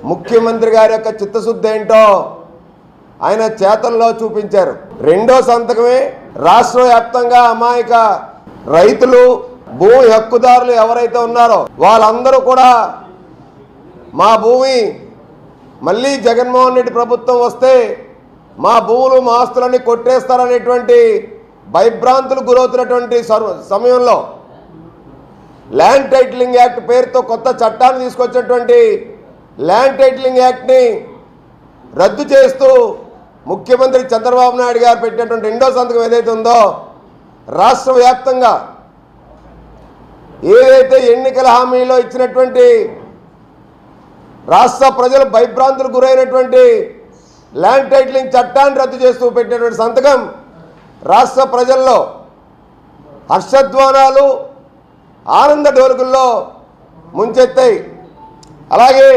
ముఖ్యమంత్రి గారి యొక్క చిత్తశుద్ధి ఏంటో ఆయన చేతల్లో చూపించారు. రెండో సంతకమే రాష్ట్ర వ్యాప్తంగా అమాయక రైతులు, భూమి హక్కుదారులు ఎవరైతే ఉన్నారో వాళ్ళందరూ కూడా మా భూమి మళ్ళీ జగన్మోహన్ రెడ్డి ప్రభుత్వం వస్తే మా భూములు మా ఆస్తులన్నీ కొట్టేస్తారనేటువంటి భయభ్రాంతులు గురవుతున్నటువంటి సమయంలో ల్యాండ్ టైటిలింగ్ యాక్ట్ పేరుతో కొత్త చట్టాన్ని తీసుకొచ్చినటువంటి ల్యాండ్ టైటిలింగ్ యాక్ట్ని రద్దు చేస్తూ ముఖ్యమంత్రి చంద్రబాబు నాయుడు గారు పెట్టినటువంటి రెండో సంతకం ఏదైతే ఉందో రాష్ట్ర వ్యాప్తంగా ఏదైతే ఎన్నికల హామీలో ఇచ్చినటువంటి రాష్ట్ర ప్రజలు భయభ్రాంతులకు గురైనటువంటి ల్యాండ్ టైటిలింగ్ చట్టాన్ని రద్దు చేస్తూ పెట్టినటువంటి సంతకం రాష్ట్ర ప్రజల్లో హర్షధ్వానాలు, ఆనంద డోలుగుల్లో ముంచెత్తాయి. అలాగే